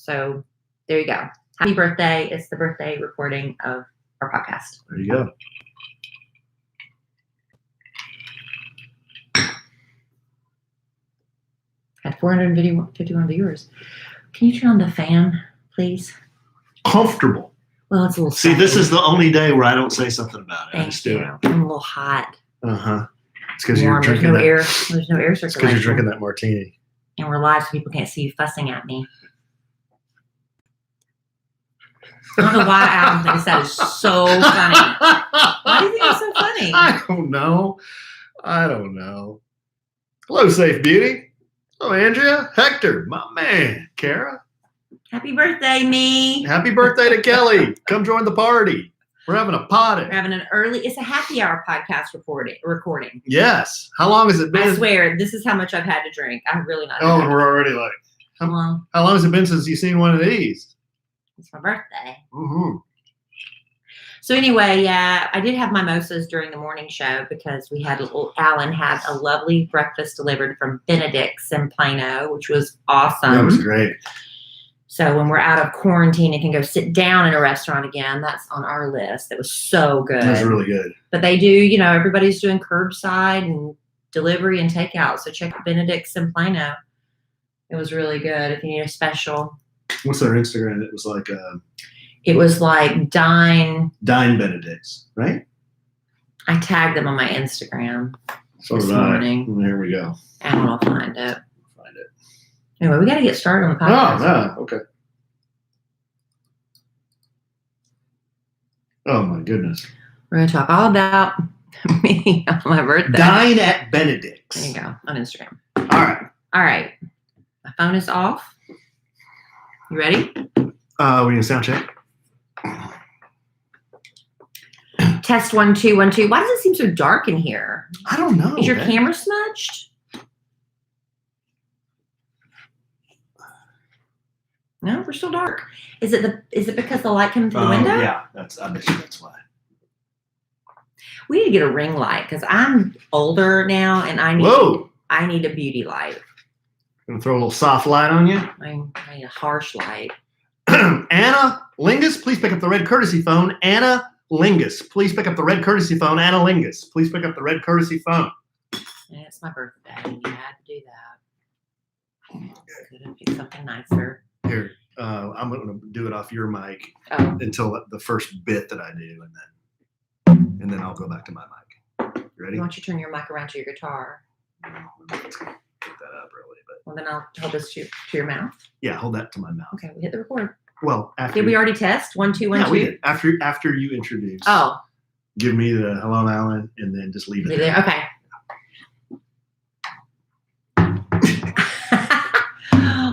So there you go. Happy birthday. It's the birthday recording of our podcast. There you go. Had 451 viewers. Can you turn on the fan, please? Comfortable. Well, it's a little See, this is the only day where I don't say something about it. I Thank just you. do it. I'm a little hot. Uh-huh. It's because you're Warm. There's drinking no that. air. There's no air It's because circulation. you're drinking that martini. And we're live, so people can't see you fussing at me. I don't know why Adam thinks that is so funny. Why do you think it's so funny? I don't know. Hello, Safe Beauty. Hello, Andrea. Hector, my man. Kara. Happy birthday, me. Happy birthday to Kelly. Come join the party. We're having a party. We're having it's a happy hour podcast recording. Yes. How long has it been? I swear, this is how much I've had to drink. I'm really not. Oh, and we're already like, how long has it been since you've seen one of these? It's my birthday. Mm-hmm. So anyway, yeah, I did have mimosas during the morning show because Alan had a lovely breakfast delivered from Benedict's in Plano, which was awesome. That was great. So when we're out of quarantine and can go sit down in a restaurant again, that's on our list. It was so good. That was really good. But they do, everybody's doing curbside and delivery and takeout. So check out Benedict's in Plano. It was really good if you need a special. What's their Instagram? It was like Dine Benedict's, right? I tagged them on my Instagram So this did I. morning. There we go. And I'll find it. Find it. Anyway, we got to get started on the podcast. Oh, yeah. Okay. Oh, my goodness. We're going to talk all about me on my birthday. Dine at Benedict's. There you go, on Instagram. All right. My phone is off. You ready? We need a sound check. Test 1 2 1 2. Why does it seem so dark in here? I don't know. Is your camera smudged? No, we're still dark. Is it because the light coming through the window? Yeah, I bet you that's why. We need to get a ring light because I'm older now and I need a beauty light. Gonna throw a little soft light on you. I need a harsh light. Anna Lingus, please pick up the red courtesy phone. Anna Lingus, please pick up the red courtesy phone. Anna Lingus, please pick up the red courtesy phone. And it's my birthday. You had to do that. Could have picked something nicer. Here, I'm going to do it off your mic until the first bit that I do, and then I'll go back to my mic. You ready? Why don't you turn your mic around to your guitar? Let's get that up really, but Well, then I'll hold this to your mouth. yeah, hold that to my mouth. Okay, we hit the record. Well, after Did we already test? 1 2 1 yeah, 2. we did. After you introduce. Oh, Give me the hello, Alan, and then just leave it leave there. it there. Okay.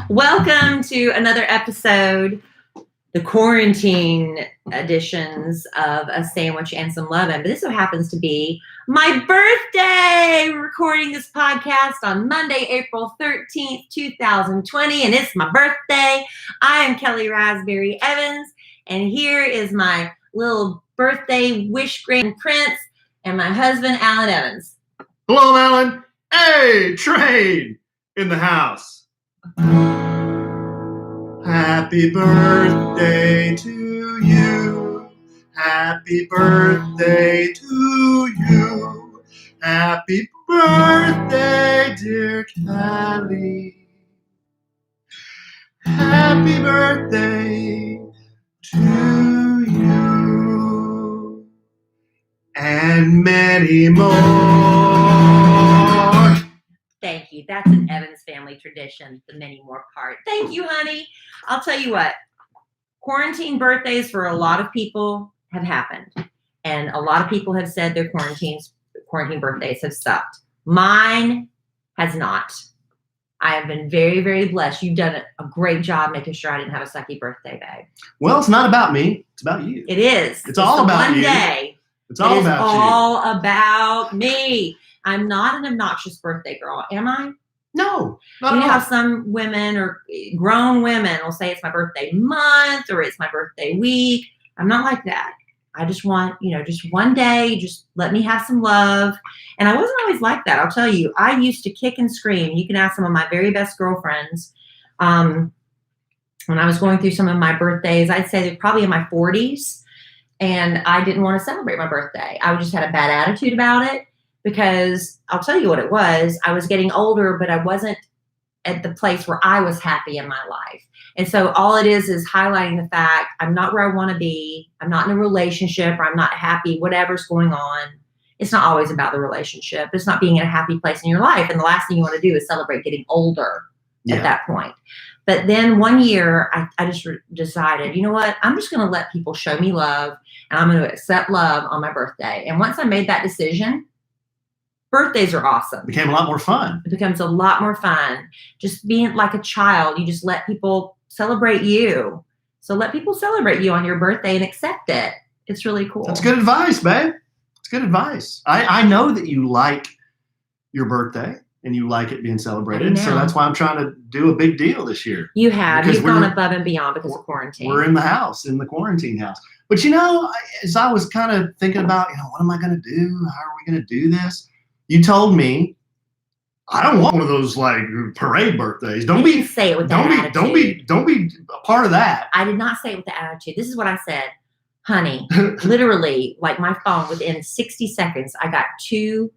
Welcome to another episode, the quarantine editions of A Sandwich and Some Lovin'. But this so happens to be my birthday. We're recording this podcast on Monday, April 13th, 2020, and it's my birthday. I am Kelly Raspberry Evans, and here is my little birthday wish grand prince and my husband, Alan Evans. Hello, Alan. Hey, train in the house. Happy birthday to you. Happy birthday to you. Happy birthday, dear Kelly. Happy birthday to you. And many more. Thank you. That's an Evans family tradition, the many more part. Thank you, honey. I'll tell you what, quarantine birthdays for a lot of people have happened. And a lot of people have said their quarantine birthdays have sucked. Mine has not. I have been very, very blessed. You've done a great job making sure I didn't have a sucky birthday, babe. Well, it's not about me. It's about you. It is. It's all about one you. Day. It's all about you. all about me. I'm not an obnoxious birthday girl, am I? No, not You at know all. how some women or grown women will say it's my birthday month or it's my birthday week. I'm not like that. I just want, just one day, just let me have some love. And I wasn't always like that. I'll tell you, I used to kick and scream. You can ask some of my very best girlfriends. when I was going through some of my birthdays, I'd say they're probably in my 40s, and I didn't want to celebrate my birthday. I just had a bad attitude about it because I'll tell you what it was. I was getting older, but I wasn't at the place where I was happy in my life. And so all it is highlighting the fact I'm not where I want to be. I'm not in a relationship, or I'm not happy, whatever's going on. It's not always about the relationship. It's not being in a happy place in your life. And the last thing you want to do is celebrate getting older at that point. But then one year I just decided, you know what? I'm just going to let people show me love, and I'm going to accept love on my birthday. And once I made that decision, birthdays are awesome. It became a lot more fun. It becomes a lot more fun. Just being like a child, you just let people celebrate you. So let people celebrate you on your birthday and accept it. It's really cool. That's good advice, babe. It's good advice. I know that you like your birthday and you like it being celebrated. So that's why I'm trying to do a big deal this year. You have. You've gone above and beyond because of quarantine. We're in the house, in the quarantine house. But, as I was kind of thinking about, what am I going to do? How are we going to do this? You told me, I don't want one of those like parade birthdays. Don't say it with that attitude. Don't be a part of that. I did not say it with the attitude. This is what I said. Honey, literally, like my phone, within 60 seconds, I got 2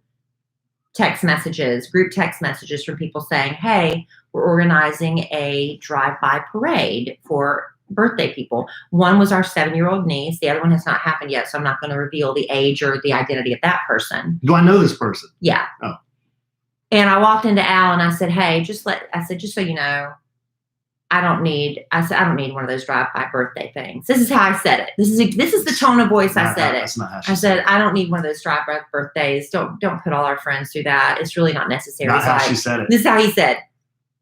group text messages from people saying, hey, we're organizing a drive-by parade for birthday people. One was our 7-year-old niece. The other one has not happened yet, so I'm not going to reveal the age or the identity of that person. Do I know this person? Yeah. Oh. And I walked into Al and I said, hey, just so you know, I don't need one of those drive-by birthday things. This is how I said it. This is the tone of voice I said it. I said, I don't need one of those drive-by birthdays. Don't put all our friends through that. It's really not necessary. Not how she said it. This is how he said,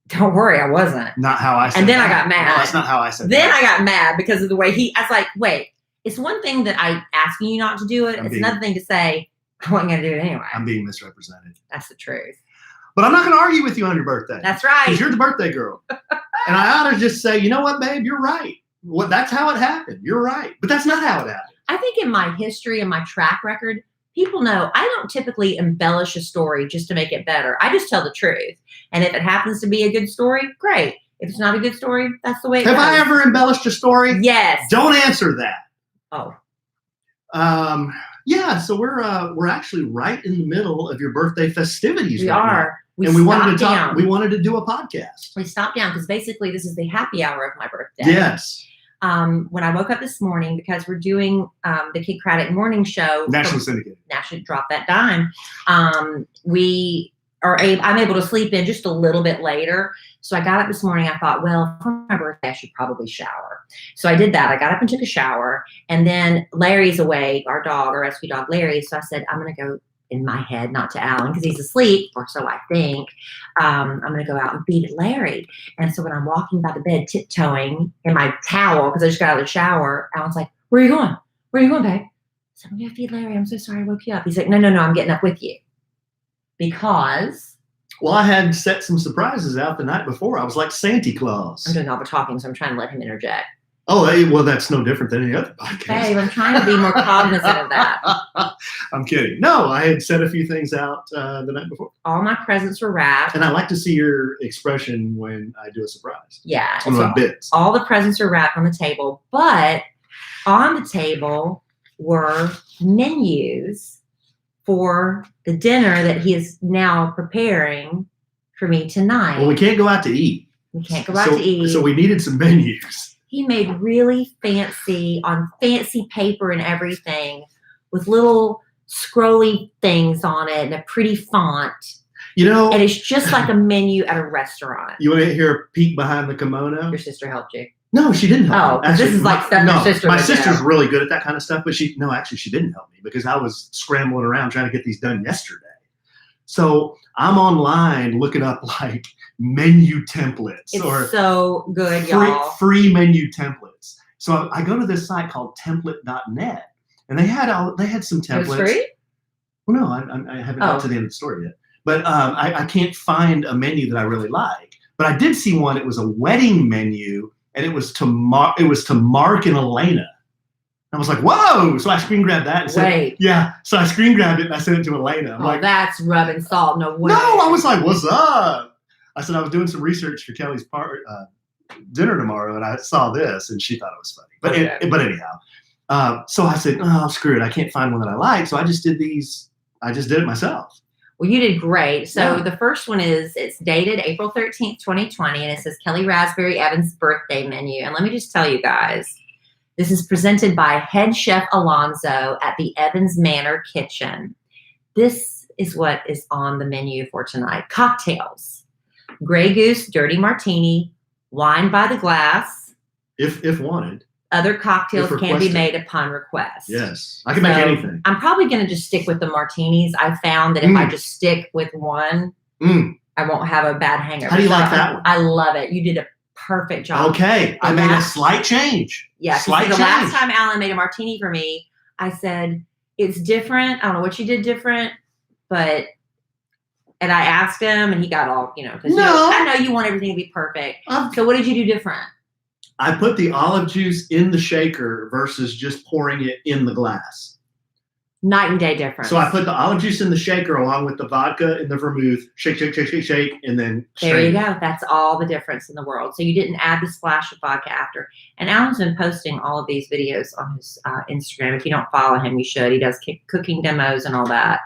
don't worry, I wasn't. Not how I said it. And then I got mad. No, that's not how I said it. Then I got mad because of the way I was like, wait, it's one thing that I'm asking you not to do it. It's another thing to say, I wasn't going to do it anyway. I'm being misrepresented. That's the truth. But I'm not going to argue with you on your birthday. That's right. Because you're the birthday girl. And I ought to just say, you know what, babe, you're right. That's how it happened. You're right. But that's not how it happened. I think in my history and my track record, people know I don't typically embellish a story just to make it better. I just tell the truth. And if it happens to be a good story, great. If it's not a good story, that's the way it goes. Have I ever embellished a story? Yes. Don't answer that. Oh. Yeah, so we're actually right in the middle of your birthday festivities. We are. We wanted to talk. We wanted to do a podcast. We stopped down because basically this is the happy hour of my birthday. Yes. When I woke up this morning, because we're doing the Kid Craddock morning show. Nationally syndicated. Nationally, drop that dime. I'm able to sleep in just a little bit later. So I got up this morning. I thought, well, for my birthday, I should probably shower. So I did that. I got up and took a shower. And then Larry's awake, our rescue dog, Larry. So I said, I'm going to go in my head, not to Alan, because he's asleep, or so I think. I'm going to go out and feed Larry. And so when I'm walking by the bed, tiptoeing in my towel, because I just got out of the shower, Alan's like, where are you going? Where are you going, babe? I said, I'm going to feed Larry. I'm so sorry I woke you up. He's like, no, I'm getting up with you. Because? Well, I had set some surprises out the night before. I was like Santa Claus. I'm doing all the talking, so I'm trying to let him interject. Oh, well, that's no different than any other podcast. Babe, I'm trying to be more cognizant of that. I'm kidding. No, I had set a few things out the night before. All my presents were wrapped. And I like to see your expression when I do a surprise. Yeah. It's one of my bits. All the presents are wrapped on the table, but on the table were menus for the dinner that he is now preparing for me tonight. Well, we can't go out to eat. We can't go out to eat. So we needed some menus. He made really fancy paper and everything with little scrolly things on it and a pretty font. And it's just like a menu at a restaurant. You want to hear a peek behind the kimono? Your sister helped you. No, she didn't help me. Actually, this is like stuff your sister. My sister's really good at that kind of stuff, but she didn't help me because I was scrambling around trying to get these done yesterday. So I'm online looking up like menu templates. It's so good, y'all. Free menu templates. So I go to this site called template.net, and they had some templates. It was free? Well, no, I haven't got to the end of the story yet. But I can't find a menu that I really like. But I did see one. It was a wedding menu, and it was to Mark and Elena. I was like, whoa! So I screen grabbed that and said, yeah. So I screen grabbed it and I sent it to Elena. I'm like, that's rubbing salt. No way. No, I was like, what's up? I said I was doing some research for Kelly's dinner tomorrow, and I saw this, and she thought it was funny. But Okay. but anyhow, so I said, oh, screw it, I can't find one that I like. So I just did these. I just did it myself. Well, you did great. So Yeah. the first one it's dated April 13th, 2020, and it says Kelly Raspberry Evans birthday menu. And let me just tell you guys, this is presented by head chef Alonzo at the Evans Manor Kitchen. This is what is on the menu for tonight. Cocktails, Grey Goose Dirty Martini, wine by the glass. If wanted. Other cocktails If can be requested. made upon request. Yes, I can make So, anything. I'm probably going to just stick with the martinis. I found that if I just stick with one, I won't have a bad hangover. How do you like So that one? I love it. You did a perfect job. Okay, I The made a last- slight change. Yeah, 'cause slight the change. last time Alan made a martini for me, I said, it's different. I don't know what you did different, but, and I asked him and he got all, because No. I know you want everything to be perfect. I've- So what did you do different? I put the olive juice in the shaker versus just pouring it in the glass. Night and day difference. So I put the olive juice in the shaker along with the vodka and the vermouth, shake, and then There you strain it. go. That's all the difference in the world. So you didn't add the splash of vodka after. And Alan's been posting all of these videos on his Instagram. If you don't follow him, you should. He does cooking demos and all that.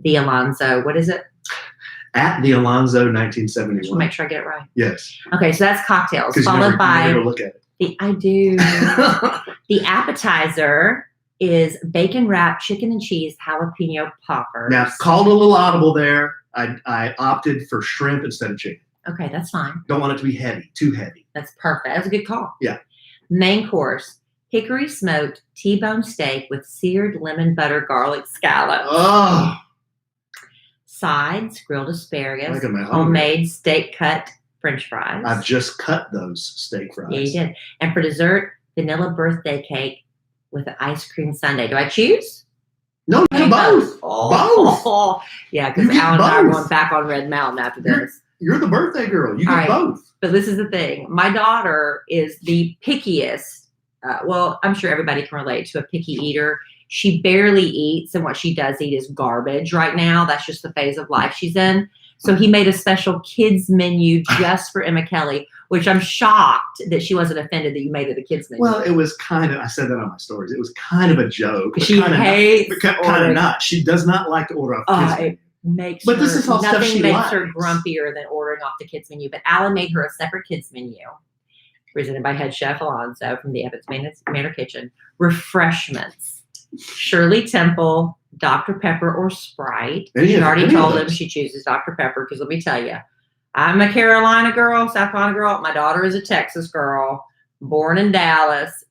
The Alonzo, what is it? At the Alonzo Just 1971. make sure I get it right. Yes. Okay, so that's cocktails. Because you Followed never by go look at I do. it. The appetizer is bacon wrapped chicken and cheese jalapeno poppers. Now, called a little audible there. I opted for shrimp instead of chicken. Okay, that's fine. Don't want it to be heavy, too heavy. That's perfect. That's a good call. Yeah. Main course, hickory smoked T-bone steak with seared lemon butter garlic scallops. Oh, Sides, grilled asparagus, Look at my hunger. homemade steak cut French fries. I've just cut those steak fries. Yeah, you did. And for dessert, vanilla birthday cake with an ice cream sundae. Do I choose? No, you both. Oh, yeah, because You get Alan and I are both. going back on Red Mountain after this. You're the birthday girl. You All get right. both. But this is the thing. My daughter is the pickiest. Well, I'm sure everybody can relate to a picky eater. She barely eats, and what she does eat is garbage right now. That's just the phase of life she's in. So he made a special kids menu just for Emma Kelly, which I'm shocked that she wasn't offended that you made it a kids menu. Well, it was kind of, I said that on my stories. It was kind of a joke. but she kind of hates not, kind of ordering. not. She does not like to order off kids. It makes But her, this is all stuff nothing she makes her likes. grumpier than ordering off the kids menu. But Alan made her a separate kids menu, presented by head chef Alonzo from the Evans Manor Kitchen. Refreshments: Shirley Temple, Dr. Pepper or Sprite. Any She of- already any of told him those. she chooses Dr. Pepper because let me tell you, I'm a Carolina girl, South Carolina girl. My daughter is a Texas girl, born in Dallas.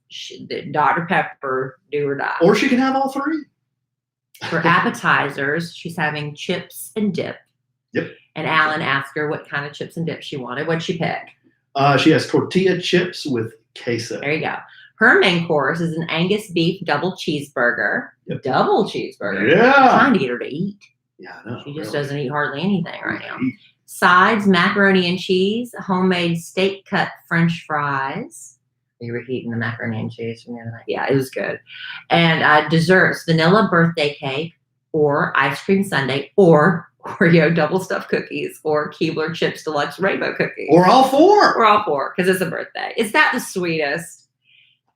Dr. Pepper, do or die. Or she can have all three. For appetizers, she's having chips and dip. Yep. And Alan asked her what kind of chips and dip she wanted. What'd she pick? She has tortilla chips with queso. There you go. Her main course is an Angus beef double cheeseburger. Yep. Double cheeseburger. I'm Yeah. trying to get her to eat. Yeah, I know. She just really. doesn't eat hardly anything right now. Sides, macaroni and cheese, homemade steak cut French fries. You were eating the macaroni and cheese from the other night. Yeah, it was good. And desserts, vanilla birthday cake or ice cream sundae or Oreo double stuffed cookies or Keebler Chips Deluxe rainbow cookies. Or all four. We're all for because it's a birthday. Is that the sweetest?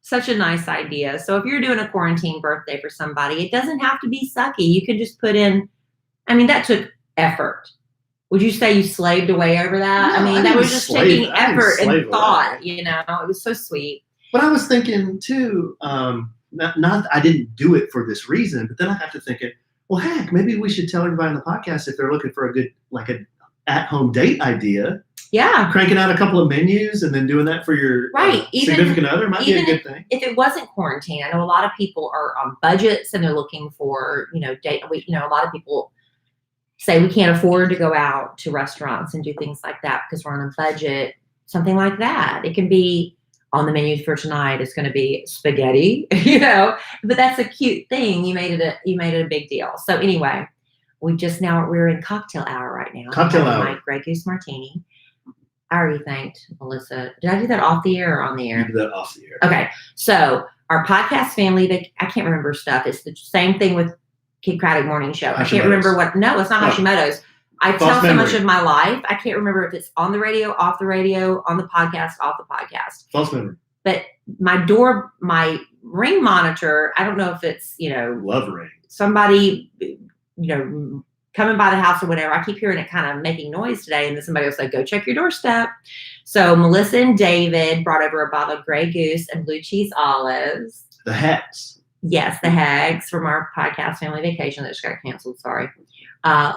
Such a nice idea. So if you're doing a quarantine birthday for somebody, it doesn't have to be sucky. You can just put in, I mean, that took effort. Would you say you slaved away over that? No, I mean, I that was didn't just slave- taking I didn't effort slave and away. thought, it was so sweet. But I was thinking too, not I didn't do it for this reason, but then I have to think it, well, heck, maybe we should tell everybody on the podcast if they're looking for a good, like a at-home date idea, Yeah. cranking out a couple of menus and then doing that for your Right, even- significant other might be a even good thing. If it wasn't quarantine, I know a lot of people are on budgets and they're looking for, date. A lot of people say we can't afford to go out to restaurants and do things like that because we're on a budget. Something like that. It can be on the menu for tonight. It's going to be spaghetti, but that's a cute thing. You made it a big deal. So anyway, we're in cocktail hour right now. Cocktail I'm having hour. My Grey Goose Martini. I already thanked Melissa. Did I do that off the air or on the air? You do that off the air. Okay, so our podcast family, I can't remember stuff. It's the same thing with Kid Craddock Morning Show. I can't Hashimoto's. remember what. No, it's not No. Hashimoto's. I False tell so memory. much of my life. I can't remember if it's on the radio, off the radio, on the podcast, off the podcast. False memory. But my ring monitor, I don't know if it's, Love ring. somebody, coming by the house or whatever. I keep hearing it kind of making noise today. And then somebody will say, go check your doorstep. So Melissa and David brought over a bottle of Grey Goose and blue cheese olives. The Hags. Yes, the Hags from our podcast Family Vacation that just got canceled. Sorry.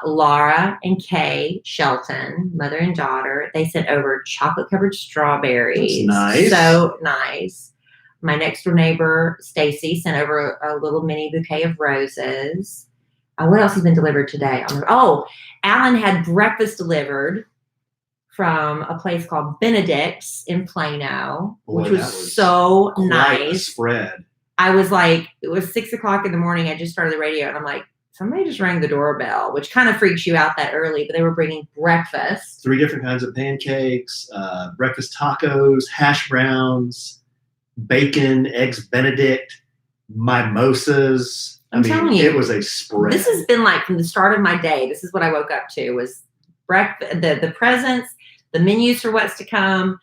Laura and Kay Shelton, mother and daughter, they sent over chocolate-covered strawberries. That's nice. So nice. My next door neighbor, Stacy, sent over a little mini bouquet of roses. What else has been delivered today? Alan had breakfast delivered from a place called Benedict's in Plano, Boy, which was so quite a nice. spread. I was like, it was 6:00 in the morning. I just started the radio and I'm like, somebody just rang the doorbell, which kind of freaks you out that early, but they were bringing breakfast. 3 different kinds of pancakes, breakfast tacos, hash browns, bacon, eggs Benedict, mimosas. I'm telling you, it was a spread. This has been like from the start of my day. This is what I woke up to was breakfast, the presents, the menus for what's to come,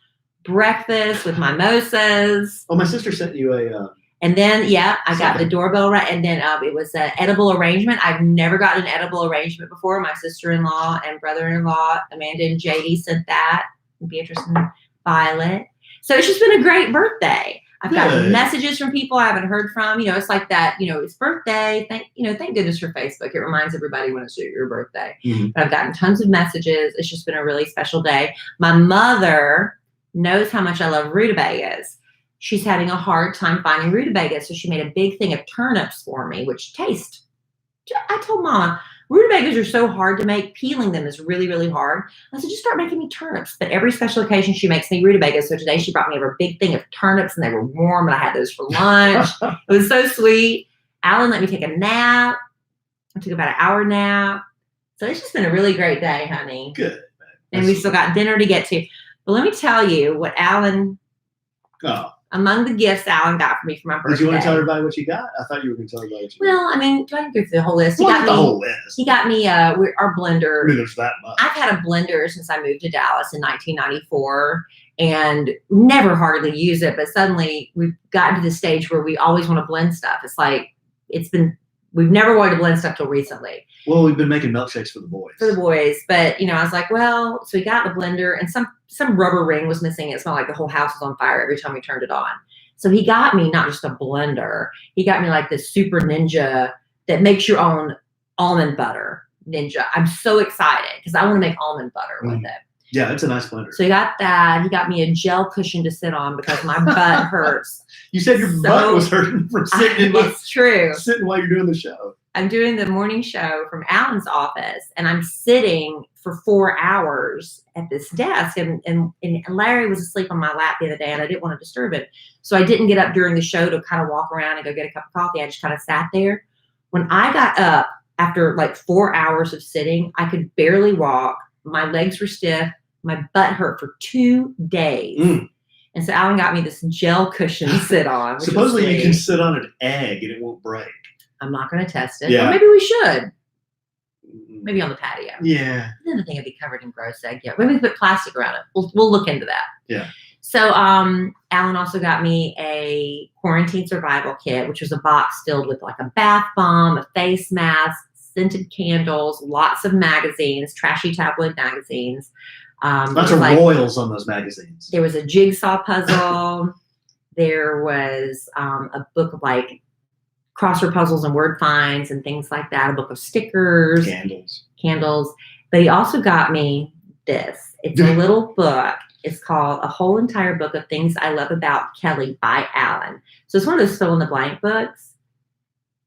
breakfast with mimosas. Oh, my sister sent you a... And then, I got the doorbell right. And then it was an edible arrangement. I've never gotten an edible arrangement before. My sister-in-law and brother-in-law, Amanda and JD, sent that. Beatrice and Violet. So it's just been a great birthday. I've got messages from people I haven't heard from. It's like that, it's birthday. Thank goodness for Facebook. It reminds everybody when it's your birthday. Mm-hmm. But I've gotten tons of messages. It's just been a really special day. My mother knows how much I love rutabagas. She's having a hard time finding rutabagas, so she made a big thing of turnips for me, which taste. I told Mama, rutabagas are so hard to make. Peeling them is really, really hard. I said, just start making me turnips. But every special occasion, she makes me rutabagas. So today she brought me over a big thing of turnips, and they were warm, and I had those for lunch. It was so sweet. Alan let me take a nap. I took about an hour nap. So it's just been a really great day, honey. Good. And we still got dinner to get to. But let me tell you what Alan... Oh. Among the gifts Alan got for me for my birthday. Did you want to tell everybody what you got? I thought you were going to tell everybody what you got. Well, I mean, do I go through the whole list? The whole list. He got me our blender. I mean, there's that much. I've had a blender since I moved to Dallas in 1994 and never hardly use it. But suddenly we've gotten to the stage where we always want to blend stuff. It's like, we've never wanted to blend stuff till recently. Well, we've been making milkshakes for the boys. But, I was like, well, so we got the blender and some rubber ring was missing. It smelled like the whole house was on fire every time we turned it on. So he got me not just a blender. He got me like this Super Ninja that makes your own almond butter Ninja. I'm so excited because I want to make almond butter with it. Yeah, it's a nice blender. So he got that. He got me a gel cushion to sit on because my butt hurts. You said your butt was hurting from sitting. It's true. Sitting while you're doing the show. I'm doing the morning show from Alan's office, and I'm sitting for 4 hours at this desk. And Larry was asleep on my lap the other day, and I didn't want to disturb him. So I didn't get up during the show to kind of walk around and go get a cup of coffee. I just kind of sat there. When I got up after like 4 hours of sitting, I could barely walk. My legs were stiff. My butt hurt for 2 days. And so Alan got me this gel cushion to sit on. Supposedly you can sit on an egg and it won't break. I'm not going to test it. Yeah. Or maybe we should. Maybe on the patio. Yeah. Then the thing would be covered in gross egg yolk. Maybe we put plastic around it. We'll look into that. Yeah. So Alan also got me a quarantine survival kit, which was a box filled with like a bath bomb, a face mask, scented candles, lots of magazines, trashy tabloid magazines. Lots of royals on those magazines. There was a jigsaw puzzle. There was a book of like crossword puzzles and word finds and things like that. A book of stickers. Candles. But he also got me this. It's a little book. It's called A Whole Entire Book of Things I Love About Kelly by Alan. So it's one of those fill in the blank books.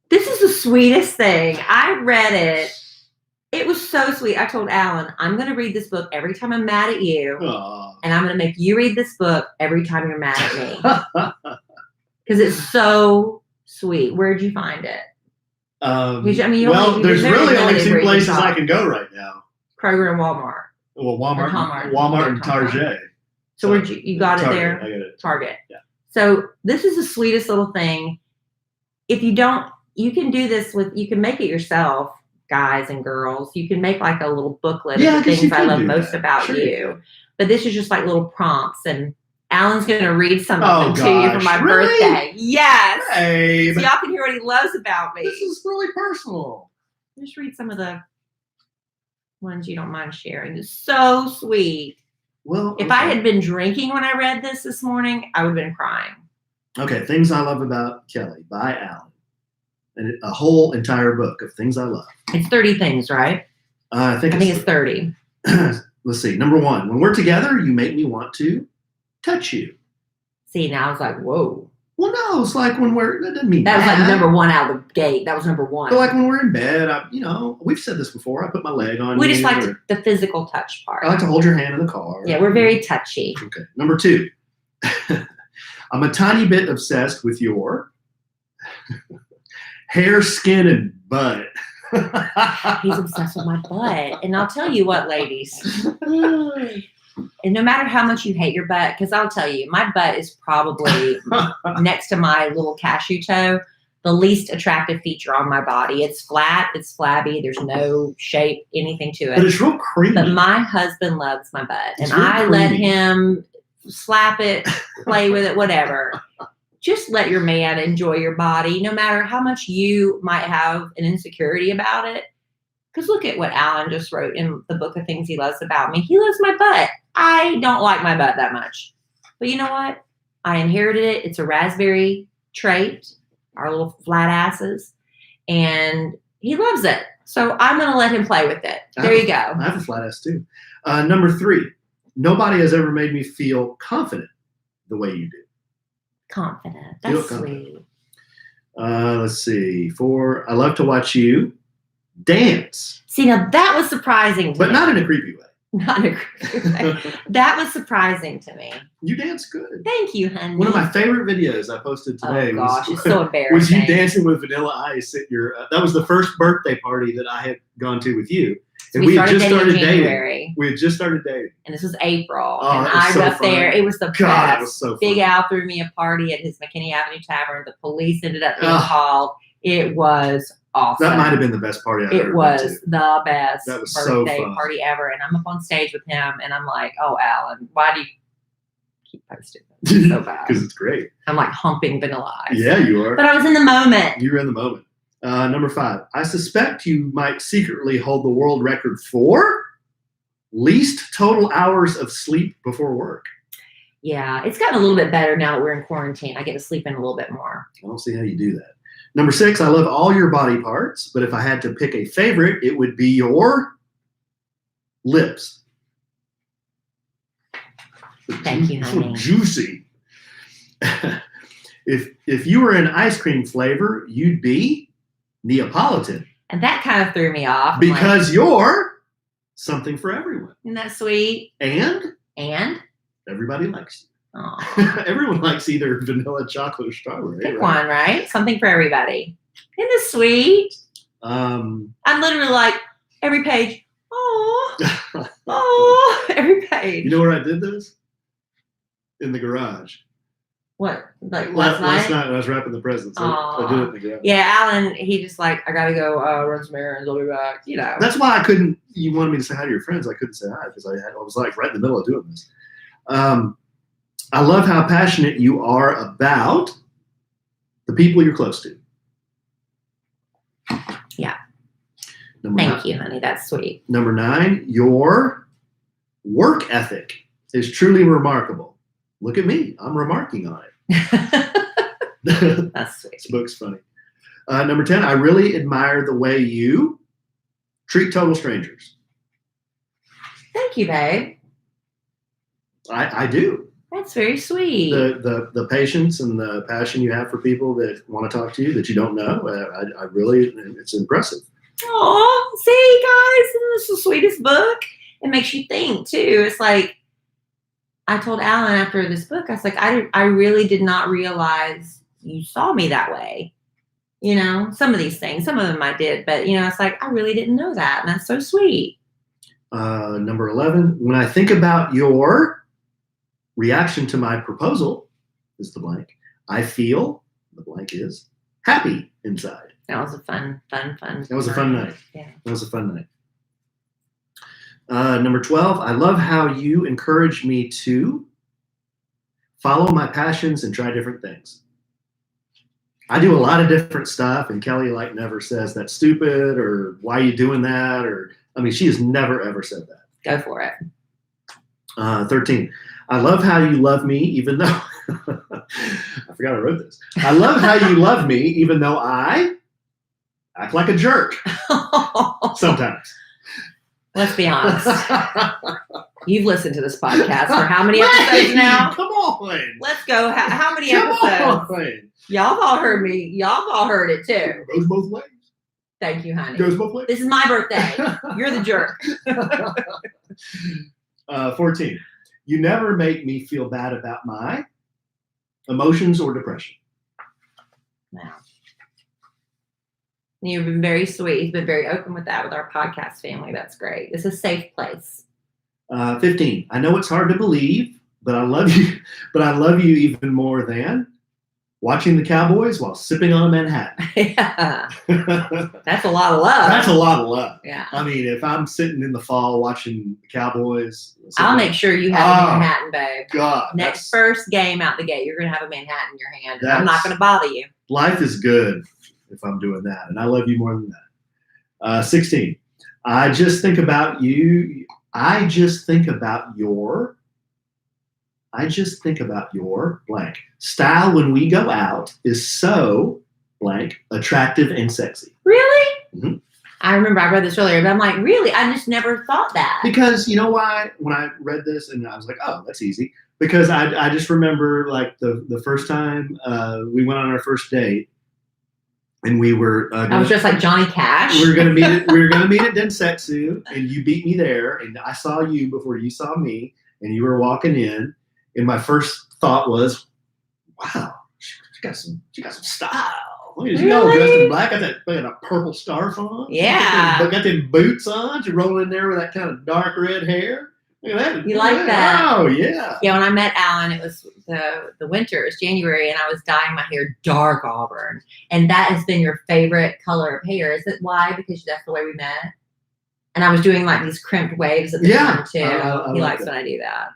This is the sweetest thing. I read it. It was so sweet. I told Alan, I'm going to read this book every time I'm mad at you. Aww. And I'm going to make you read this book every time you're mad at me. Because it's so sweet. Where'd you find it? There's really only 2 places I can go right now. Kroger and Walmart. Well, Walmart and Target. So where'd you got Target, it there? I got it. Target. Yeah. So this is the sweetest little thing. If you don't, you can do this you can make it yourself. guys and girls. You can make like a little booklet Yeah, I of the guess you things I could love do most that. about Sure you you. But this is just like little prompts, and Alan's going to read some Oh, of them to you for gosh, my really? birthday. Yes. Babe, So y'all can hear what he loves about me. this is really personal. Just read some of the ones you don't mind sharing. It's so sweet. Well, If I had been drinking when I read this morning, I would have been crying. Okay, Things I Love About Kelly by Alan. And a whole entire book of things I love. It's 30 things, right? I think it's 30. Let's see. Number 1, when we're together, you make me want to touch you. See, now I was like, whoa. Well, no, it's like when that doesn't mean that was bad. like number 1 out of the gate. That was number 1. But like when we're in bed, we've said this before. I put my leg on you. We just like the physical touch part. I like to hold your hand in the car. Yeah, we're very touchy. Okay. Number 2, I'm a tiny bit obsessed with your hair, skin, and butt. He's obsessed with my butt. And I'll tell you what, ladies. And no matter how much you hate your butt, because I'll tell you, my butt is probably next to my little cashew toe, the least attractive feature on my body. It's flat, it's flabby, there's no shape, anything to it. But it's real creamy. But my husband loves my butt. It's and real I let creamy. him slap it, play with it, whatever. Just let your man enjoy your body, no matter how much you might have an insecurity about it. Because look at what Alan just wrote in the book of things he loves about me. He loves my butt. I don't like my butt that much. But you know what? I inherited it. It's a raspberry trait, our little flat asses. And he loves it. So I'm going to let him play with it. There you go. I have a flat ass too. Number 3, nobody has ever made me feel confident the way you do. Confident. Feel That's confident. sweet. Let's see. 4, I love to watch you dance. See, now that was surprising to But me. not in a creepy way. Not in a creepy way. That was surprising to me. You dance good. Thank you, honey. One of my favorite videos I posted today Oh gosh, was, it's so embarrassing. was you dancing with Vanilla Ice at your. That was the first birthday party that I had gone to with you, and we had just started dating. January, We had just started dating. and this was April, Oh, and that was I so was up fun. there. It was the God, best. it was so fun. Big Al threw me a party at his McKinney Avenue Tavern. The police ended up being Ugh. called. It was awesome. That might have been the best party I've ever It been was to. the best That was so birthday fun. party ever. And I'm up on stage with him, and I'm like, "Oh, Alan, why do you keep posting this? So bad." Because it's great. I'm like humping Vanilla Ice. Yeah, you are. But I was in the moment. You were in the moment. Number 5, I suspect you might secretly hold the world record for least total hours of sleep before work. Yeah, it's gotten a little bit better now that we're in quarantine. I get to sleep in a little bit more. I don't see how you do that. Number 6, I love all your body parts, but if I had to pick a favorite, it would be your lips. Thank you, honey. Juicy. If you were an ice cream flavor, you'd be Neapolitan And that kind of threw me off. I'm like, because you're something for everyone, isn't that sweet? and And everybody likes aw, you. Everyone likes either vanilla, chocolate, or strawberry. pick right? one, right? Something for everybody. Isn't this sweet? Um, I'm literally like every page. Oh, every page. you know where I did this? In the garage. What? Like Last last night? night when I was wrapping the presents, I Aw. did it in the garage. Yeah, Alan. He just like I gotta go run some errands. I'll be back. You know. That's why I couldn't. You wanted me to say hi to your friends. I couldn't say hi because I was like right in the middle of doing this. I love how passionate you are about the people you're close to. Yeah. Number Thank you, honey. That's sweet. Number 9, your work ethic is truly remarkable. Look at me. I'm remarking on it. That's sweet. This book's funny. Number 10, I really admire the way you treat total strangers. Thank you, babe. I do. That's very sweet. The patience and the passion you have for people that want to talk to you that you don't know, I really, it's impressive. Oh, see, guys, this is the sweetest book. It makes you think too. It's like I told Alan after this book, I was like, I really did not realize you saw me that way. You know, some of these things, some of them I did, but you know, it's like I really didn't know that, and that's so sweet. Number 11, when I think about your reaction to my proposal, is the blank. I feel, the blank is, happy inside. That was a fun. That was a fun night. Yeah. That was a fun night. Number 12, I love how you encourage me to follow my passions and try different things. I do a lot of different stuff, and Kelly like never says that's stupid or why are you doing that? Or, I mean, she has never ever said that. Go for it. 13, I love how you love me, even though I forgot I wrote this. I love how you love me, even though I act like a jerk sometimes. Let's be honest. You've listened to this podcast for how many episodes now? Come on. Let's go. How many Come episodes? on. Y'all have all heard me. Y'all have all heard it too. Goes both ways. Thank you, honey. Goes both ways. This is my birthday. You're the jerk. 14. You never make me feel bad about my emotions or depression. Wow. You've been very sweet. You've been very open with that with our podcast family. That's great. It's a safe place. 15. I know it's hard to believe, but I love you. But I love you even more than watching the Cowboys while sipping on a Manhattan. Yeah. That's a lot of love. That's a lot of love. Yeah. I mean, if I'm sitting in the fall watching the Cowboys, I'll make sure you have a Manhattan, babe. God. Next first game out the gate, you're going to have a Manhattan in your hand. And I'm not going to bother you. Life is good if I'm doing that. And I love you more than that. 16. I just think about you. I just think about your blank style when we go out is so blank attractive and sexy. Really? Mm-hmm. I remember I read this earlier, but I'm like, really? I just never thought that. Because you know why? When I read this and I was like, oh, that's easy. Because I just remember like the first time we went on our first date. And we were. I was just like Johnny Cash. We were gonna meet at Densetsu, and you beat me there. And I saw you before you saw me, and you were walking in. And my first thought was, "Wow, she got some style. Look at you all dressed in black. Got a purple scarf on. Yeah, got them boots on. You're rolling in there with that kind of dark red hair. Look at that. You like that? Oh yeah. Yeah. When I met Alan, it was the winter. It was January, and I was dyeing my hair dark auburn. And that has been your favorite color of hair. Is it why? Because that's the way we met. And I was doing like these crimped waves at the time too. He likes when I do that.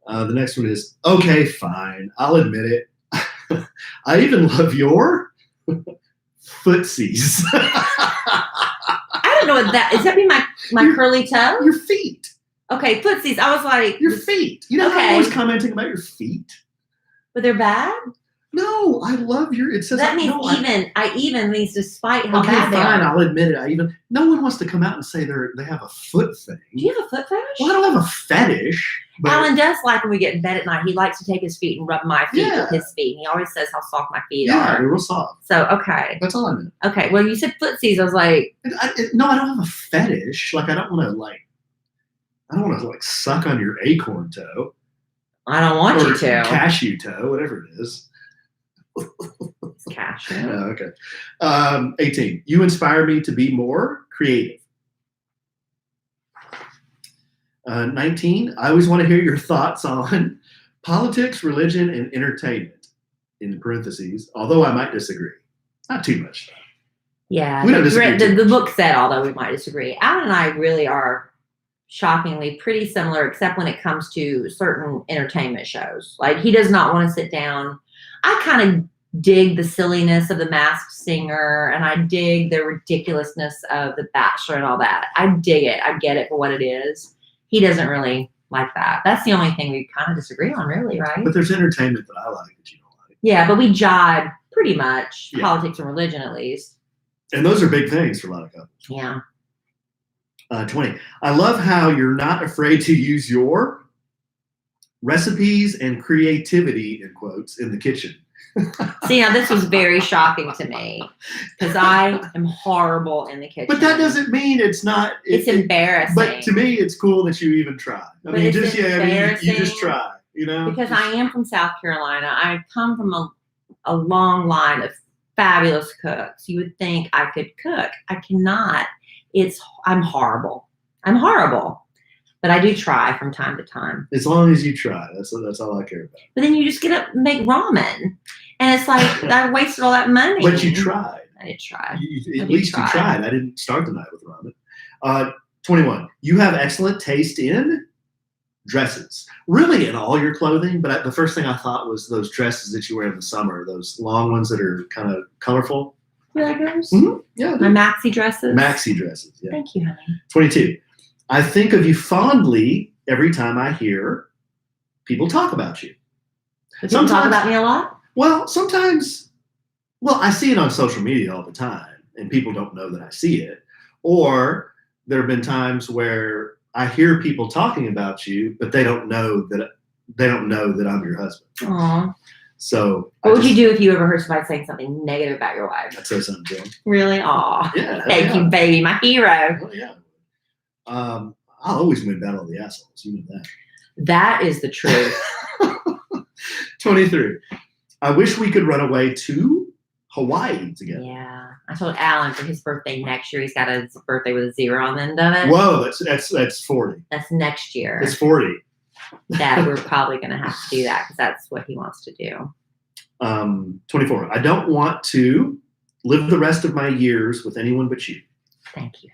The next one is okay, fine. I'll admit it. I even love your footsies. I don't know what that is. That be my curly toe? Your feet. Okay, footsies. I was like your feet. You know, I'm always commenting about your feet. But they're bad? No, I love your. It says that means I even means despite how bad they fine, are. I'll admit it. No one wants to come out and say they have a foot thing. Do you have a foot fetish? Well, I don't have a fetish. But Alan does like when we get in bed at night. He likes to take his feet and rub my feet with his feet. He always says how soft my feet are. Yeah, they're real soft. So okay, that's all I meant. Okay, well you said footsies. I was like, no, I don't have a fetish. Like I don't want to suck on your acorn toe. I don't want you to. Cashew toe, whatever it is. It's cashew. Oh, okay. 18. You inspire me to be more creative. 19. I always want to hear your thoughts on politics, religion, and entertainment. In parentheses, although I might disagree. Not too much. Yeah. We don't disagree. The book said, although we might disagree. Alan and I really are shockingly pretty similar, except when it comes to certain entertainment shows. Like he does not want to sit down. I kind of dig the silliness of The Masked Singer, and I dig the ridiculousness of The Bachelor and all that. I dig it. I get it for what it is. He doesn't really like that. That's the only thing we kind of disagree on, really, right? But there's entertainment that I like that you don't like. Yeah, but we jibe pretty much, politics and religion at least. And those are big things for a lot of couples. Yeah. 20. I love how you're not afraid to use your recipes and creativity, in quotes, in the kitchen. See, now this was very shocking to me because I am horrible in the kitchen. But that doesn't mean it's not. It's embarrassing. But to me, it's cool that you even try. You just try. You know, because I am from South Carolina. I come from a long line of fabulous cooks. You would think I could cook. I cannot. I'm horrible. But I do try from time to time. As long as you try, that's all I care about. But then you just get up and make ramen. And it's like, I wasted all that money. But you tried. I did try. At least you tried. I didn't start the night with ramen. 21. You have excellent taste in dresses. Really in all your clothing, but the first thing I thought was those dresses that you wear in the summer, those long ones that are kind of colorful. You like those? Mm-hmm. Yeah. My maxi dresses? Maxi dresses, yeah. Thank you, honey. 22. I think of you fondly every time I hear people talk about you. Do people talk about me a lot? Well, sometimes, I see it on social media all the time, and people don't know that I see it. Or there have been times where I hear people talking about you, but they don't know that I'm your husband. Aww. So what would you do if you ever heard somebody saying something negative about your wife? I'd say something to them. Really? Aw. Yeah. Thank you, baby. My hero. Oh, yeah. I'll always win battle of the assholes. You know that. That is the truth. 23. I wish we could run away to Hawaii together. Yeah. I told Alan for his birthday next year, he's got a birthday with a 0 on the end of it. Whoa, that's 40. That's next year. It's 40. That we're probably going to have to do that because that's what he wants to do. 24. I don't want to live the rest of my years with anyone but you. Thank you.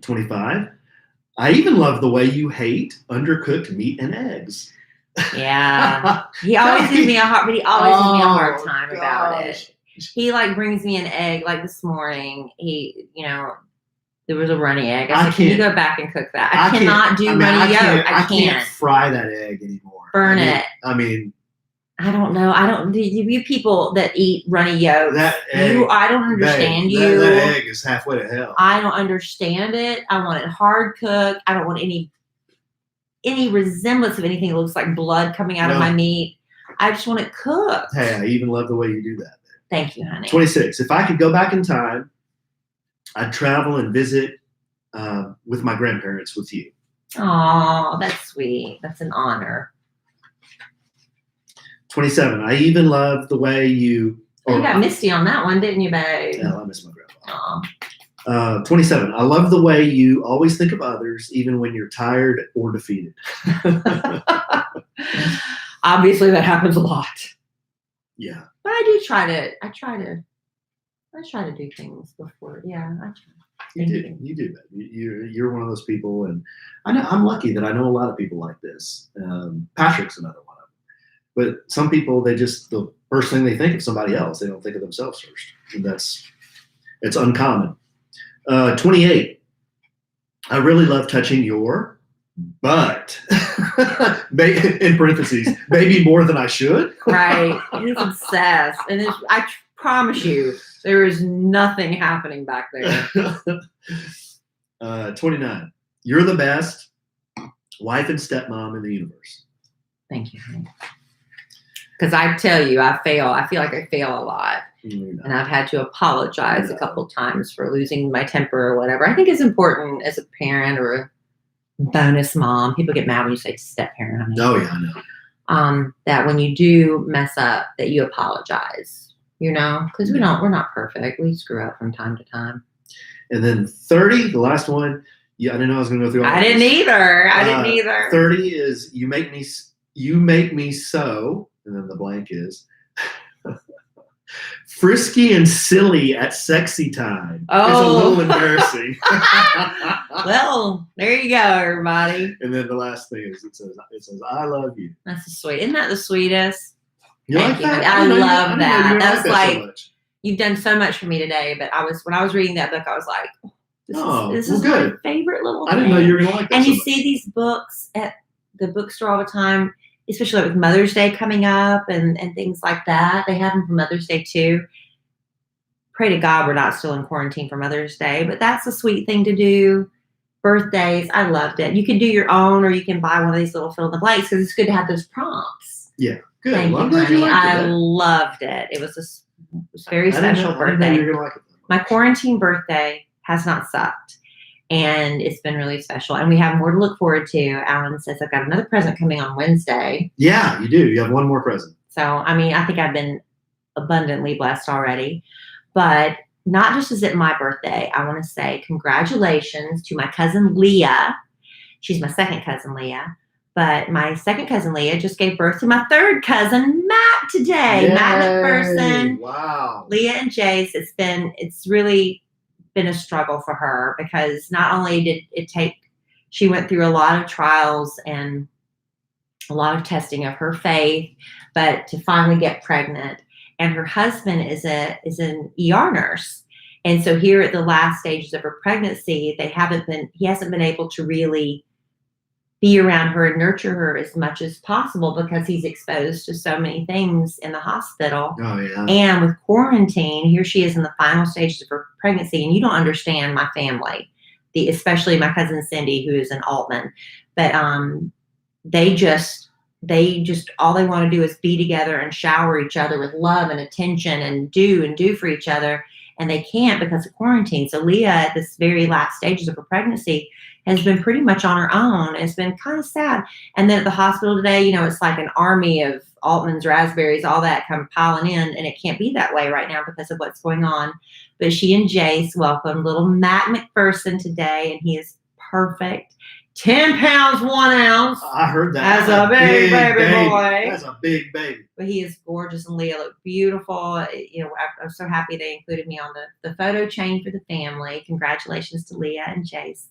25. I even love the way you hate undercooked meat and eggs. Yeah. He always gives me a hard time about it. He brings me an egg this morning. There was a runny egg. I said, can you go back and cook that? I cannot do runny yolk. I can't fry that egg anymore. Burn it. I don't know. You people that eat runny yolks, I don't understand you. That egg is halfway to hell. I don't understand it. I want it hard cooked. I don't want any resemblance of anything that looks like blood coming out of my meat. I just want it cooked. Hey, I even love the way you do that. Thank you, honey. 26. If I could go back in time, I'd travel and visit with my grandparents with you. Oh, that's sweet. That's an honor. 27. I even love the way you... You got misty on that one, didn't you, babe? No, I miss my grandpa. 27. I love the way you always think of others, even when you're tired or defeated. Obviously, that happens a lot. Yeah. But I try to do things before. Yeah, I try. You do that. You're one of those people, and I'm lucky that I know a lot of people like this. Patrick's another one of them. But some people, the first thing they think of somebody else, they don't think of themselves first, and it's uncommon. 28. I really love touching your butt. In parentheses, maybe more than I should. Right. He's obsessed, and I promise you, there is nothing happening back there. 29. You're the best wife and stepmom in the universe. Thank you, honey. Because I tell you, I fail. I feel like I fail a lot. And I've had to apologize a couple times for losing my temper or whatever. I think it's important as a parent or a bonus mom. People get mad when you say step parent. Oh, yeah, I know. That when you do mess up, that you apologize. Because we're not perfect. We screw up from time to time. And then 30, the last one. Yeah, I didn't know I was going to go through all I didn't either. 30 is you make me so, and then the blank is frisky and silly at sexy time. Oh. It's a little embarrassing. Well, there you go, everybody. And then the last thing is it says I love you. That's the sweet. Isn't that the sweetest? You like that? I love that. That's you've done so much for me today. But when I was reading that book, I was like, this is good. My favorite little thing. I didn't know you were going to like that. And you see these books at the bookstore all the time, especially with Mother's Day coming up and things like that. They have them for Mother's Day too. Pray to God we're not still in quarantine for Mother's Day, but that's a sweet thing to do. Birthdays, I loved it. You can do your own, or you can buy one of these little fill in the blanks because it's good to have those prompts. Yeah. Good. Thank you, honey. I loved it. It was a very special birthday. I didn't know you were gonna like it. My quarantine birthday has not sucked, and it's been really special. And we have more to look forward to. Alan says I've got another present coming on Wednesday. Yeah, you do. You have one more present. So, I think I've been abundantly blessed already. But not just is it my birthday, I want to say congratulations to my cousin Leah. She's my second cousin, Leah. But my second cousin Leah just gave birth to my third cousin Matt today. Yay. Matt McPherson. Wow. Leah and Jace. It's really been a struggle for her because not only did it take, she went through a lot of trials and a lot of testing of her faith, but to finally get pregnant. And her husband is an ER nurse. And so here at the last stages of her pregnancy, he hasn't been able to really be around her and nurture her as much as possible because he's exposed to so many things in the hospital. Oh, yeah. And with quarantine, here she is in the final stages of her pregnancy. And you don't understand my family, especially my cousin Cindy, who is an Altman. But they just all they want to do is be together and shower each other with love and attention and do for each other. And they can't because of quarantine. So Leah, at this very last stages of her pregnancy, has been pretty much on her own. It's been kind of sad. And then at the hospital today, it's like an army of Altman's, raspberries, all that come piling in. And it can't be that way right now because of what's going on. But she and Jace welcomed little Matt McPherson today. And he is perfect. 10 pounds, 1 ounce. I heard that. As a big baby boy. That's a big baby. But he is gorgeous, and Leah looked beautiful. I'm so happy they included me on the photo chain for the family. Congratulations to Leah and Jace.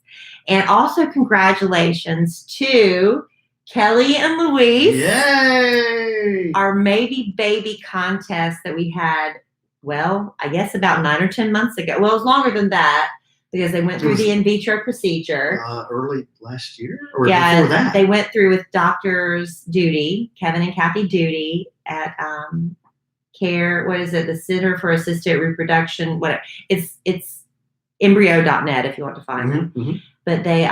And also congratulations to Kelly and Louise. Yay! Our Maybe Baby contest that we had, well, I guess about 9 or 10 months ago. Well, it was longer than that. Because they went through the in vitro procedure. Early last year? Or before that? They went through with Doctors Duty, Kevin and Kathy Duty at the Center for Assisted Reproduction, whatever. It's embryo.net if you want to find them. Mm-hmm. But they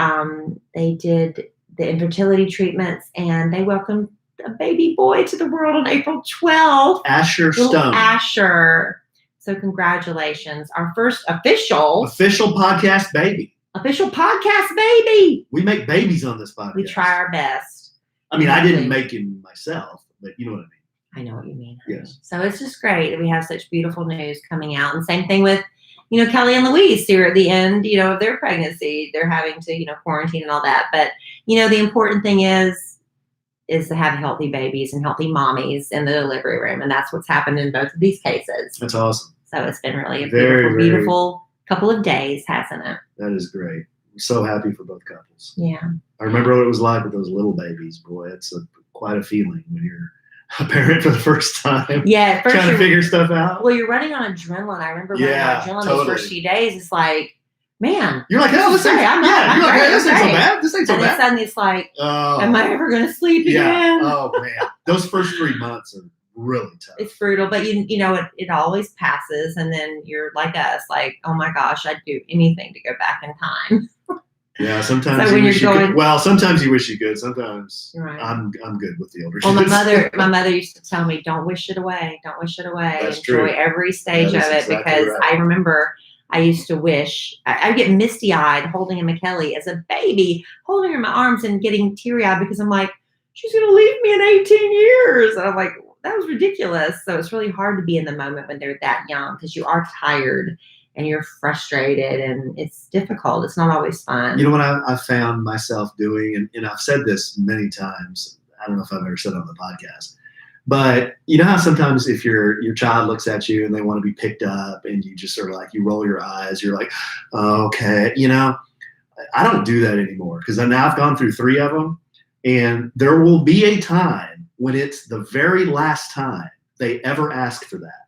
did the infertility treatments and they welcomed a baby boy to the world on April 12th. Asher Stone. Asher. So congratulations. Our first official podcast baby. Official podcast baby. We make babies on this podcast. We try our best. I mean, I didn't make him myself, but you know what I mean. I know what you mean. Yes. So it's just great that we have such beautiful news coming out. And same thing with, Kelly and Louise, who are at the end, of their pregnancy. They're having to, quarantine and all that. But, the important thing is to have healthy babies and healthy mommies in the delivery room. And that's what's happened in both of these cases. That's awesome. So it's been really a very, beautiful couple of days, hasn't it? That is great. I'm so happy for both couples. Yeah. I remember what it was like with those little babies. Boy, it's quite a feeling when you're a parent for the first time. Yeah. Trying to figure stuff out. Well, you're running on adrenaline. I remember running on adrenaline those first few days. It's like, man. You're like, this ain't so bad. This ain't so bad. And then suddenly it's like, am I ever going to sleep again? Oh, man. Those first 3 months are really tough. It's brutal, but it always passes. And then you're like us, like, oh my gosh, I'd do anything to go back in time. Yeah, sometimes you wish you could. Well, sometimes you wish you could. Sometimes I'm good with the older kids. Well, my mother used to tell me, don't wish it away. Don't wish it away. That's Enjoy true. every stage of it because I remember I used to wish, I'd get misty-eyed holding a McKelly as a baby, holding her in my arms and getting teary-eyed because I'm like, she's going to leave me in 18 years. And I'm like, that was ridiculous. So it's really hard to be in the moment when they're that young because you are tired and you're frustrated and it's difficult. It's not always fun. You know what I found myself doing, and I've said this many times. I don't know if I've ever said it on the podcast. But you know how sometimes if your child looks at you and they want to be picked up and you just sort of like, you roll your eyes, you're like, oh, okay. I don't do that anymore because now I've gone through 3 of them and there will be a time when it's the very last time they ever ask for that.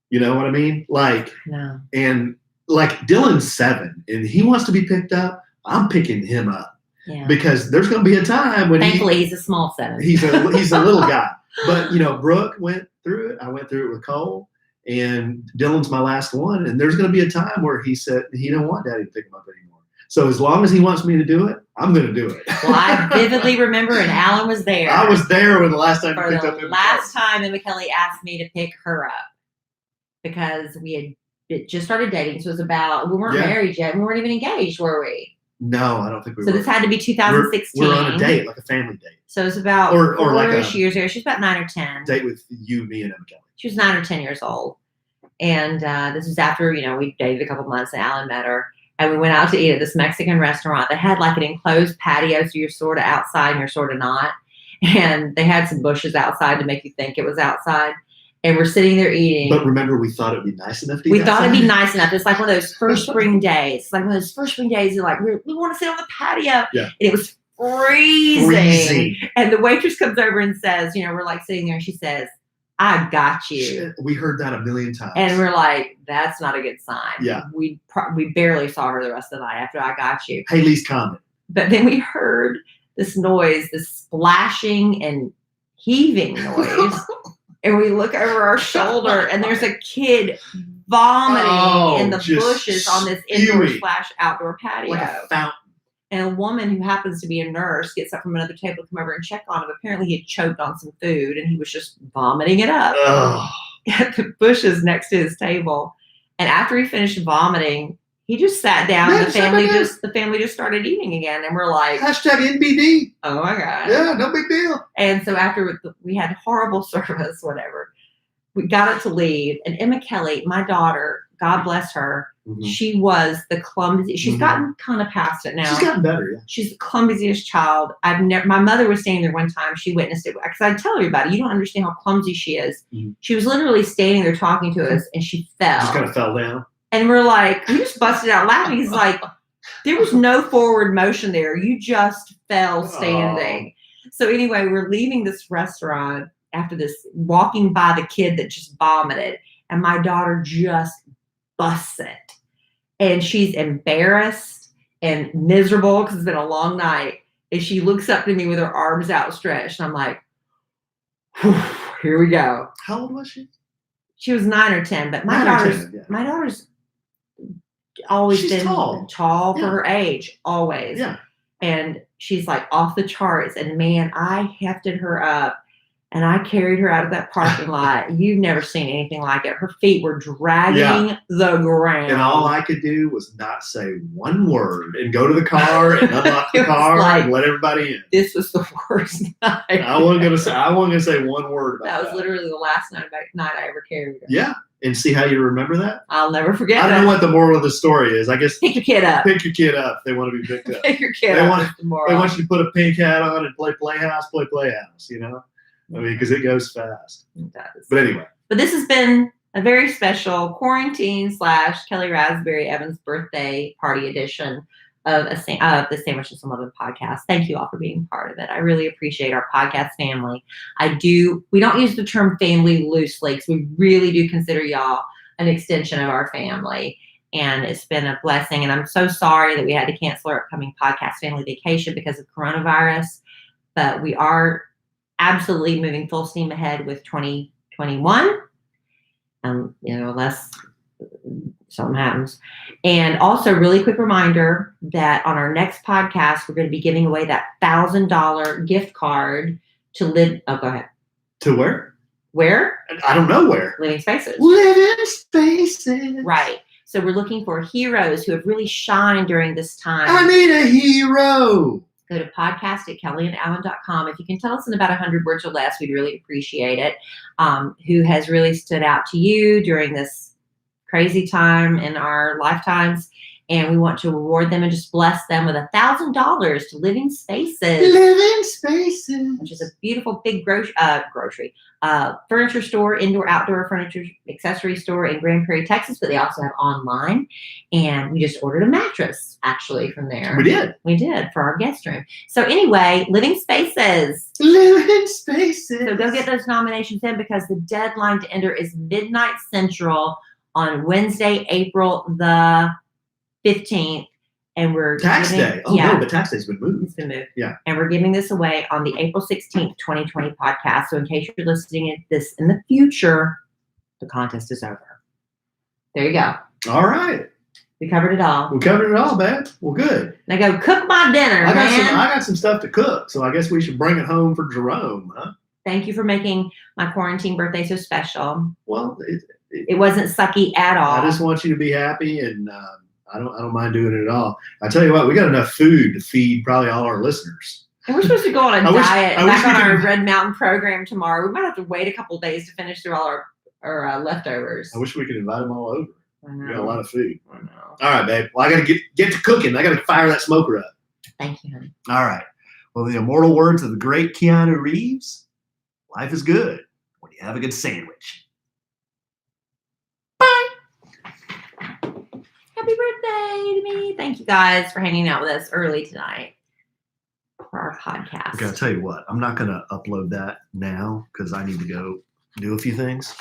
You know what I mean? Like, no. And like Dylan's 7 and he wants to be picked up. I'm picking him up because there's going to be a time when thankfully he's a small 7. He's a little guy. But, Brooke went through it. I went through it with Cole. And Dylan's my last one. And there's going to be a time where he said he don't want Daddy to pick him up anymore. So as long as he wants me to do it, I'm going to do it. Well, I vividly remember, and Alan was there. I was there when the last time he picked up him. Last time Emma Kelly asked me to pick her up because we had just started dating. So it was we weren't married yet. We weren't even engaged, were we? No, I don't think we were. So this had to be 2016. We're on a date, like a family date. So it was about or like 4-ish years ago. She was about 9 or 10. Date with you, me, and Emma Kelly. She was 9 or 10 years old. And this was after, we dated a couple months and Alan met her. and we went out to eat at this Mexican restaurant that had like an enclosed patio, so you're sort of outside and you're sort of not. And they had some bushes outside to make you think it was outside. And we're sitting there eating. But remember, we thought it'd be nice enough to eat We thought it'd be outside? nice enough. It's like one of those first spring days. It's like one of those first spring days. You're like, we want to sit on the patio. Yeah. And it was freezing. Freezing. And the waitress comes over and says, we're like sitting there and she says, I got you. Shit, we heard that a million times. And we're like, that's not a good sign. Yeah. We barely saw her the rest of the night after I got you. Haley's comment. But then we heard this noise, this splashing and heaving noise. And we look over our shoulder and there's a kid vomiting in the bushes on this indoor/outdoor patio. Like a fountain. And a woman who happens to be a nurse gets up from another table to come over and check on him. Apparently he had choked on some food and he was just vomiting it up at the bushes next to his table. And after he finished vomiting, he just sat down and the family just started eating again. And we're like, #NBD. oh my God. Yeah, no big deal. And so after we had horrible service, whatever, we got it to leave. And Emma Kelly, my daughter, God bless her, she was the clumsy. She's gotten kind of past it now. She's gotten better, yeah. She's the clumsiest child. My mother was standing there one time. She witnessed it. Because I tell everybody, you don't understand how clumsy she is. She was literally standing there talking to us and she fell. Just kind of fell down. And we're like, we just busted out laughing. He's like, there was no forward motion there. You just fell standing. So anyway, we're leaving this restaurant after this, walking by the kid that just vomited. And my daughter just busts it. And she's embarrassed and miserable because it's been a long night. And she looks up to me with her arms outstretched. And I'm like, here we go. How old was she? She was 9 or 10, but my daughter's always been tall for her age, always. Yeah. And she's like off the charts. And man, I hefted her up and I carried her out of that parking lot. You've never seen anything like it. Her feet were dragging the ground. And all I could do was not say one word and go to the car and unlock the car and let everybody in. This was the worst night. I wasn't gonna say one word about that. That was literally the last night I ever carried her. Yeah. And see how you remember that? I'll never forget I don't know what the moral of the story is. I guess pick your kid up. Pick your kid up. They want to be picked up. Pick your kid up. They want you to put a pink hat on and play Playhouse, you know? I mean, because it goes fast. It does. But anyway. But this has been a very special quarantine / Kelly Raspberry Evans birthday party edition of the Sandwich and Some Lovin' podcast. Thank you all for being part of it. I really appreciate our podcast family. We don't use the term family loosely because we really do consider y'all an extension of our family. And it's been a blessing. And I'm so sorry that we had to cancel our upcoming podcast family vacation because of coronavirus. But we are absolutely moving full steam ahead with 2021. Unless something happens. And also, really quick reminder that on our next podcast, we're going to be giving away that $1,000 gift card to live. Oh, go ahead. To where? Where? I don't know where. Living Spaces. Living Spaces. Right. So we're looking for heroes who have really shined during this time. I need a hero. Go to podcast@kellyandallen.com. If you can tell us in about 100 words or less, we'd really appreciate it. Who has really stood out to you during this crazy time in our lifetimes. And we want to reward them and just bless them with $1,000 to Living Spaces. Living Spaces. Which is a beautiful big furniture store, indoor, outdoor furniture accessory store in Grand Prairie, Texas. But they also have online. And we just ordered a mattress, actually, from there. We did. We did for our guest room. So anyway, Living Spaces. Living Spaces. So go get those nominations in because the deadline to enter is midnight Central on Wednesday, April the 15th. And we're Tax Day. Oh, no, but Tax Day's been moved. It's been moved. Yeah. And we're giving this away on the April 16th, 2020 podcast. So in case you're listening to this in the future, the contest is over. There you go. All right. We covered it all. We covered it all, man. Well, good. Now go cook my dinner, I man. got some stuff to cook, so I guess we should bring it home for Jerome, huh? Thank you for making my quarantine birthday so special. Well, it wasn't sucky at all. I just want you to be happy, and I don't mind doing it at all. I tell you what, we got enough food to feed probably all our listeners. And we're supposed to go on a diet back on our could, Red Mountain program tomorrow. We might have to wait a couple of days to finish through all our leftovers. I wish we could invite them all over. I know. You got a lot of food. I know. All right, babe. Well, I got to get to cooking. I got to fire that smoker up. Thank you, honey. All right. Well, the immortal words of the great Keanu Reeves, life is good when you have a good sandwich. Bye. Happy birthday to me. Thank you guys for hanging out with us early tonight for our podcast. Okay, I'll tell you what. I'm not going to upload that now because I need to go do a few things.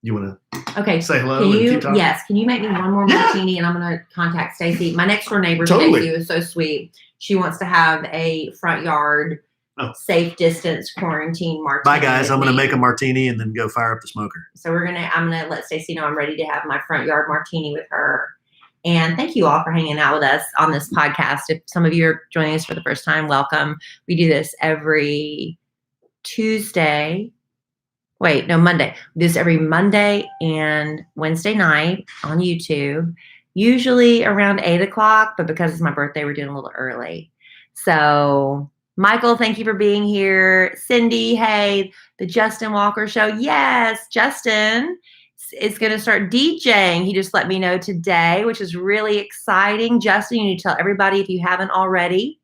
You want to say hello and keep talking? Yes. Can you make me one more martini and I'm going to contact Stacy. My next door neighbor, Totally. Stacy, was so sweet. She wants to have a front yard, safe distance quarantine martini. Bye, guys. I'm going to make a martini and then go fire up the smoker. So I'm going to let Stacy know I'm ready to have my front yard martini with her. And thank you all for hanging out with us on this podcast. If some of you are joining us for the first time, welcome. We do this every Monday. We do this every Monday and Wednesday night on YouTube, usually around 8:00, but because it's my birthday, we're doing a little early. So Michael, thank you for being here. Cindy, hey, the Justin Walker Show. Yes, Justin is going to start DJing. He just let me know today, which is really exciting. Justin, you need to tell everybody, if you haven't already,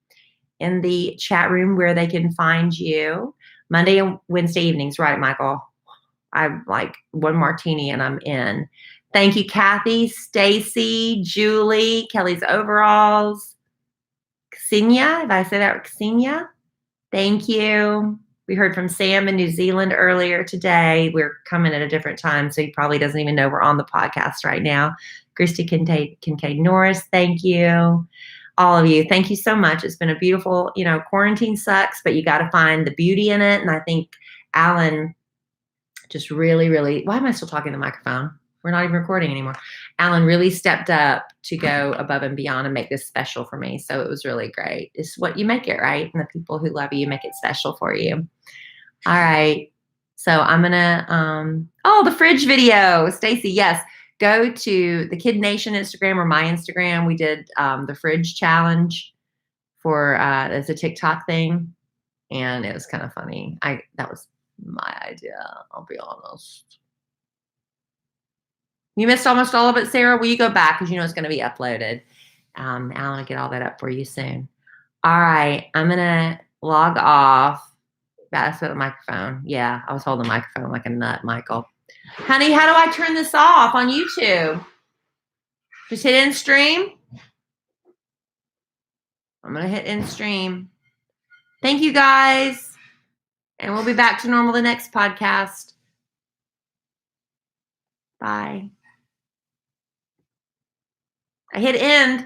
in the chat room where they can find you. Monday and Wednesday evenings, right, Michael? I like one martini and I'm in. Thank you, Kathy, Stacy, Julie, Kelly's Overalls, Ksenia. If I said that, Ksenia, thank you. We heard from Sam in New Zealand earlier today. We're coming at a different time, so he probably doesn't even know we're on the podcast right now. Christy Kincaid Norris, thank you. All of you, thank you so much. It's been a beautiful, quarantine sucks, but you got to find the beauty in it. And I think Alan just really, really, why am I still talking to the microphone? We're not even recording anymore. Alan really stepped up to go above and beyond and make this special for me. So it was really great. It's what you make it, right? And the people who love you make it special for you. All right. So I'm going to, the fridge video. Stacy, yes. Go to the Kid Nation Instagram or my Instagram. We did the fridge challenge for as a TikTok thing. And it was kind of funny. That was my idea. I'll be honest. You missed almost all of it, Sarah. Will you go back? Because it's going to be uploaded. Alan will get all that up for you soon. All right. I'm going to log off. That's with the microphone. Yeah, I was holding the microphone like a nut, Michael. Honey, how do I turn this off on YouTube? Just hit end stream. I'm going to hit end stream. Thank you, guys. And we'll be back to normal the next podcast. Bye. I hit end.